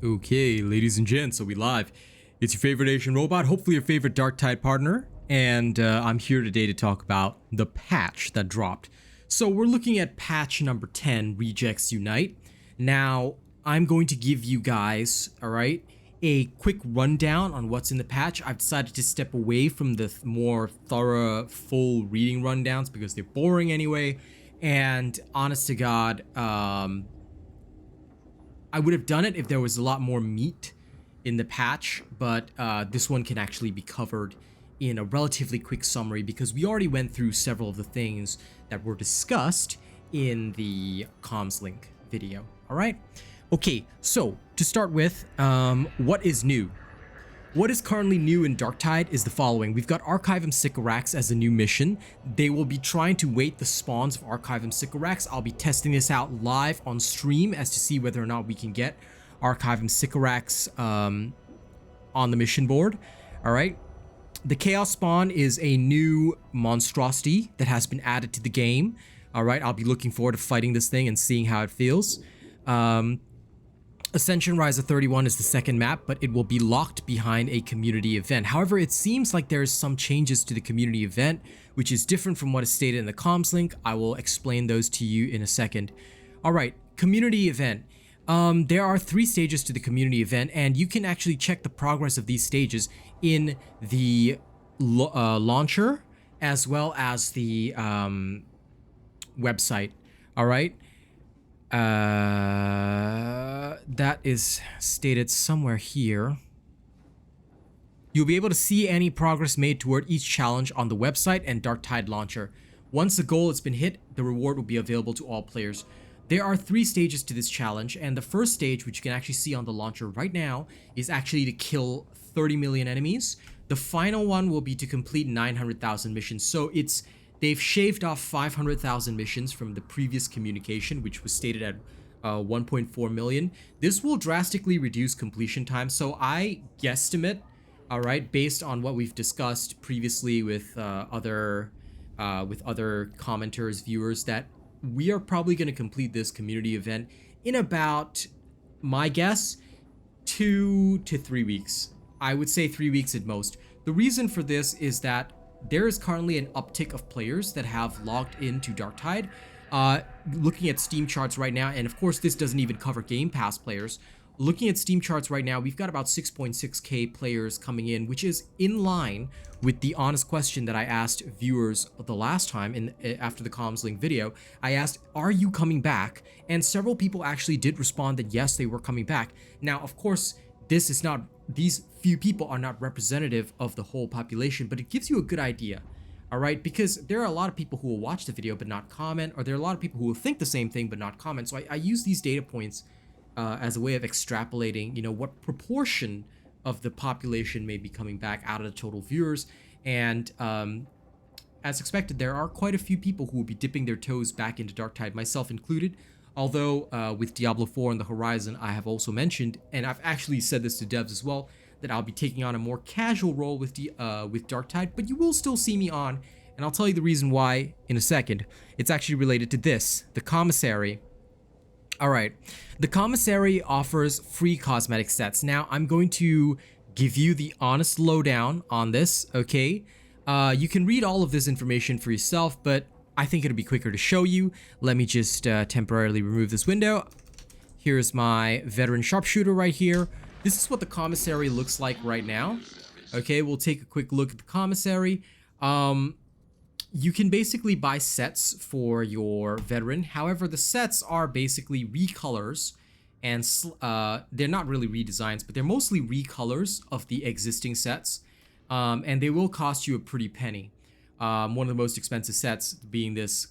Okay, ladies and gents, so we live. It's your favorite Asian robot, hopefully your favorite Darktide partner, and I'm here today to talk about the patch that dropped. So we're looking at patch number 10, Rejects Unite. Now, I'm going to give you guys, alright, a quick rundown on what's in the patch. I've decided to step away from the more thorough, full reading rundowns because they're boring anyway, and honest to God, I would have done it if there was a lot more meat in the patch, but this one can actually be covered in a relatively quick summary because we already went through several of the things that were discussed in the comms link video. All right. Okay, so to start with, what is new? What is currently new in Darktide is the following. We've got Archivum Sycorax as a new mission. They will be trying to wait the spawns of Archivum Sycorax. I'll be testing this out live on stream as to see whether or not we can get Archivum Sycorax on the mission board. All right. The Chaos Spawn is a new monstrosity that has been added to the game. All right. I'll be looking forward to fighting this thing and seeing how it feels. Ascension Rise of 31 is the second map, but it will be locked behind a community event. However, it seems like there's some changes to the community event, which is different from what is stated in the comms link. I will explain those to you in a second. All right, community event. There are 3 stages to the community event, and you can actually check the progress of these stages in the launcher as well as the website. All right. That is stated somewhere here. You'll be able to see any progress made toward each challenge on the website and Darktide launcher. Once the goal has been hit, the reward will be available to all players. There are 3 stages to this challenge, and the first stage, which you can actually see on the launcher right now, is actually to kill 30 million enemies. The final one will be to complete 900,000 missions. So they've shaved off 500,000 missions from the previous communication, which was stated at 1.4 million. This will drastically reduce completion time. So I guesstimate, all right, based on what we've discussed previously with other commenters, viewers, that we are probably going to complete this community event in about, my guess, 2 to 3 weeks. I would say 3 weeks at most. The reason for this is that there is currently an uptick of players that have logged into Darktide. Looking at Steam charts right now, and of course this doesn't even cover Game Pass players. Looking at Steam charts right now, we've got about 6.6k players coming in, which is in line with the honest question that I asked viewers the last time after the comms link video. I asked, are you coming back? And several people actually did respond that yes, they were coming back. Now, of course, these few people are not representative of the whole population, but it gives you a good idea. All right, because there are a lot of people who will watch the video but not comment, or there are a lot of people who will think the same thing but not comment. So I use these data points as a way of extrapolating, you know, what proportion of the population may be coming back out of the total viewers. And as expected, there are quite a few people who will be dipping their toes back into Darktide, myself included. Although with Diablo 4 on the horizon, I have also mentioned, and I've actually said this to devs as well, that I'll be taking on a more casual role with Darktide, but you will still see me on, and I'll tell you the reason why in a second. It's actually related to this, the Commissary. All right, the Commissary offers free cosmetic sets. Now, I'm going to give you the honest lowdown on this, okay? You can read all of this information for yourself, but I think it'll be quicker to show you. Let me just temporarily remove this window. Here's my veteran sharpshooter right here. This is what the Commissary looks like right now. Okay, we'll take a quick look at the Commissary. You can basically buy sets for your veteran. However, the sets are basically recolors, and they're not really redesigns, but they're mostly recolors of the existing sets. And they will cost you a pretty penny. One of the most expensive sets being this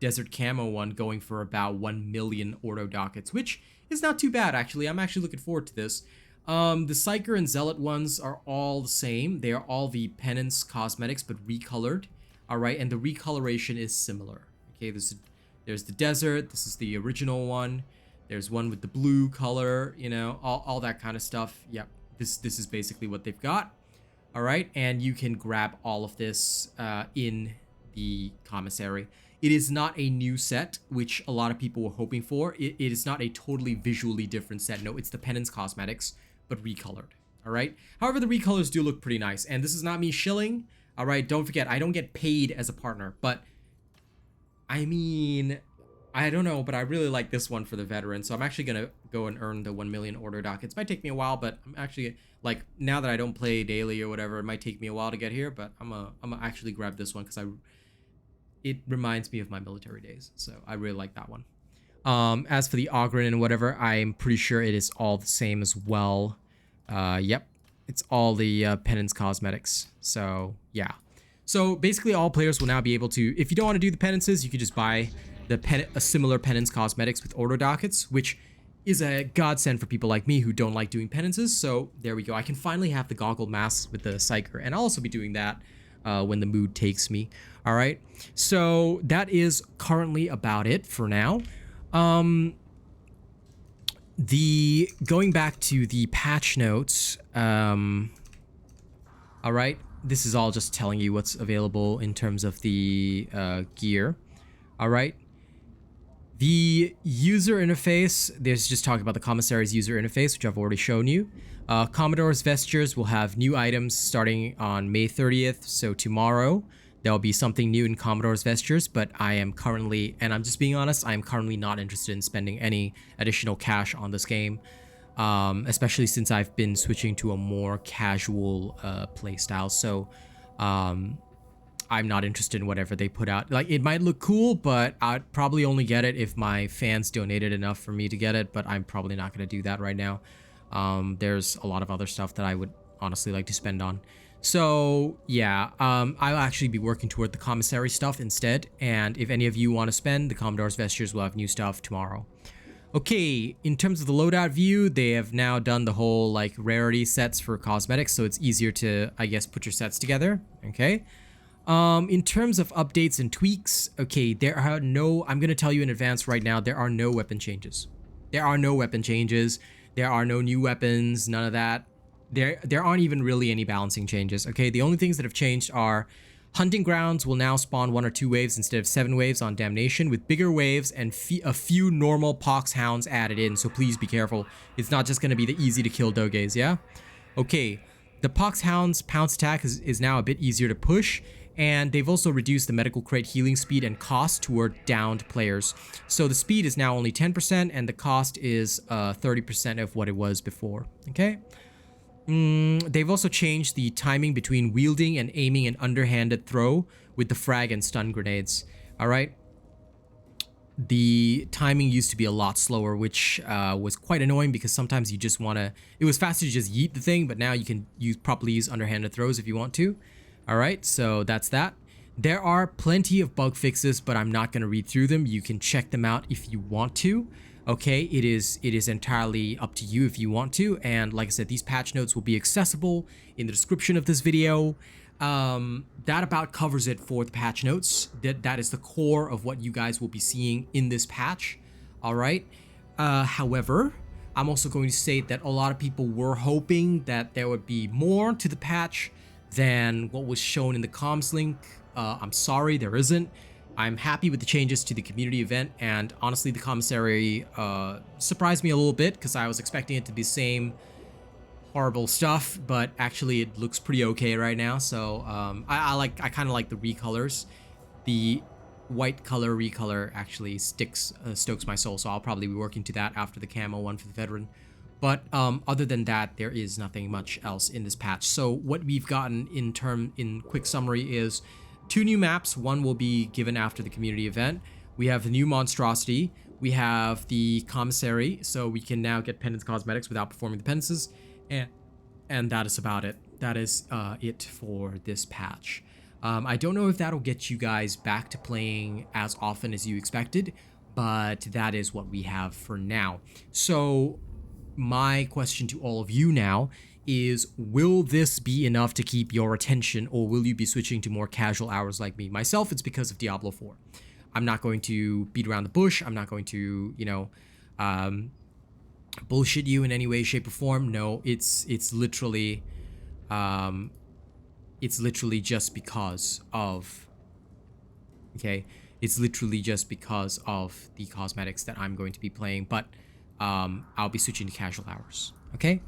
Desert Camo one, going for about 1 million Ordo Dockets, which is not too bad, actually. I'm actually looking forward to this. The Psyker and Zealot ones are all the same. They are all the Penance cosmetics, but recolored. All right, and the recoloration is similar. Okay, there's the Desert. This is the original one. There's one with the blue color, you know, all that kind of stuff. Yep, this is basically what they've got. All right, and you can grab all of this in the Commissary. It is not a new set, which a lot of people were hoping for. It is not a totally visually different set. No, it's the Penance Cosmetics, but recolored. All right. However, the recolors do look pretty nice. And this is not me shilling. All right. Don't forget, I don't get paid as a partner. But, I mean, I don't know. But I really like this one for the veteran. So I'm actually going to go and earn the 1 million order dockets. It might take me a while, but I'm actually, like, now that I don't play daily or whatever, it might take me a while to get here. But I'm gonna actually grab this one because it reminds me of my military days. So I really like that one. As for the Ogren and whatever, I'm pretty sure it is all the same as well. Yep, it's all the penance cosmetics. So yeah, so basically all players will now be able to, if you don't want to do the penances, you could just buy a similar penance cosmetics with order dockets, which is a godsend for people like me who don't like doing penances. So there we go. I can finally have the goggle masks with the psyker, and I'll also be doing that when the mood takes me. All right, so that is currently about it for now. Going back to the patch notes, all right, this is all just telling you what's available in terms of the gear. All right, the user interface, there's just talking about the Commissary's user interface, which I've already shown you. Commodore's Vestures will have new items starting on May 30th, so tomorrow. There'll be something new in Commodore's Vestures, but I am currently, and I'm just being honest, I am currently not interested in spending any additional cash on this game, especially since I've been switching to a more casual playstyle. So I'm not interested in whatever they put out. Like, it might look cool, but I'd probably only get it if my fans donated enough for me to get it, but I'm probably not going to do that right now. There's a lot of other stuff that I would honestly like to spend on. So yeah, I'll actually be working toward the Commissary stuff instead, and if any of you want to spend, the Commodore's Vestures will have new stuff tomorrow. Okay, in terms of the loadout view, they have now done the whole like rarity sets for cosmetics, so it's easier to, I guess, put your sets together. Okay. In terms of updates and tweaks, okay, there are no, I'm going to tell you in advance right now, there are no weapon changes. There are no weapon changes. There are no new weapons, none of that. There aren't even really any balancing changes, okay? The only things that have changed are hunting grounds will now spawn 1 or 2 waves instead of 7 waves on Damnation, with bigger waves and a few normal pox hounds added in, so please be careful. It's not just going to be the easy to kill doges, yeah? Okay, the pox hounds pounce attack is now a bit easier to push, and they've also reduced the medical crate healing speed and cost toward downed players. So the speed is now only 10% and the cost is 30% of what it was before, okay? They've also changed the timing between wielding and aiming an underhanded throw with the frag and stun grenades. All right. The timing used to be a lot slower, which was quite annoying because sometimes you just want to... It was faster to just yeet the thing, but now you can properly use underhanded throws if you want to. All right, so that's that. There are plenty of bug fixes, but I'm not going to read through them. You can check them out if you want to. Okay, it is entirely up to you if you want to, and like I said, these patch notes will be accessible in the description of this video. That about covers it for the patch notes. That is the core of what you guys will be seeing in this patch. All right. However, I'm also going to state that a lot of people were hoping that there would be more to the patch than what was shown in the comms link. I'm sorry, there isn't. I'm happy with the changes to the community event, and honestly, the Commissary surprised me a little bit because I was expecting it to be the same horrible stuff, but actually it looks pretty okay right now. So I kind of like the recolors. The white color recolor actually stokes my soul, so I'll probably be working to that after the camo one for the veteran. But other than that, there is nothing much else in this patch. So what we've gotten in quick summary is 2 new maps. One will be given after the community event. We have the new monstrosity. We have the commissary, so we can now get penance cosmetics without performing the penances, and that is about it. That is it for this patch. I don't know if that'll get you guys back to playing as often as you expected, but that is what we have for now. So my question to all of you now is, will this be enough to keep your attention, or will you be switching to more casual hours like me? Myself, it's because of Diablo 4. I'm not going to beat around the bush. I'm not going to, you know, bullshit you in any way, shape, or form. No, it's literally just because of, okay, It's literally just because of the cosmetics that I'm going to be playing, but I'll be switching to casual hours. Okay.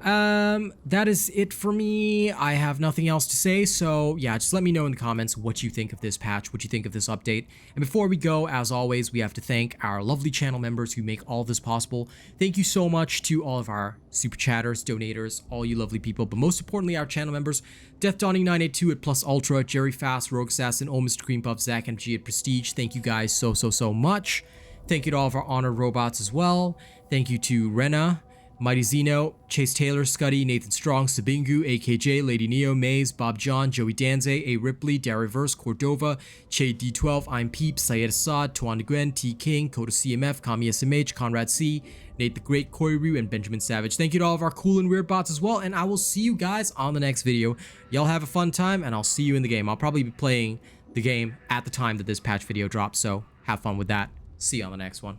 That is it for me. I have nothing else to say, so yeah, just let me know in the comments what you think of this patch, what you think of this update. And before we go, as always, we have to thank our lovely channel members who make all this possible. Thank you so much to all of our super chatters, donators, all you lovely people, but most importantly, our channel members: Death Dawning 982 at Plus Ultra, Jerry Fast, Rogue Assassin, Mr. Cream Puff, Zach MG at Prestige. Thank you guys so much. Thank you to all of our honored robots as well. Thank you to Rena, Mighty Zeno, Chase Taylor, Scuddy, Nathan Strong, Sabingu, AKJ, Lady Neo, Maze, Bob John, Joey Danze, A. Ripley, Dariverse, Cordova, Che D12, I'm Peep, Syed Assad, Tuan Gwen, T King, Coda CMF, Kami SMH, Conrad C, Nate the Great, Koiru, and Benjamin Savage. Thank you to all of our cool and weird bots as well, and I will see you guys on the next video. Y'all have a fun time, and I'll see you in the game. I'll probably be playing the game at the time that this patch video drops, so have fun with that. See you on the next one.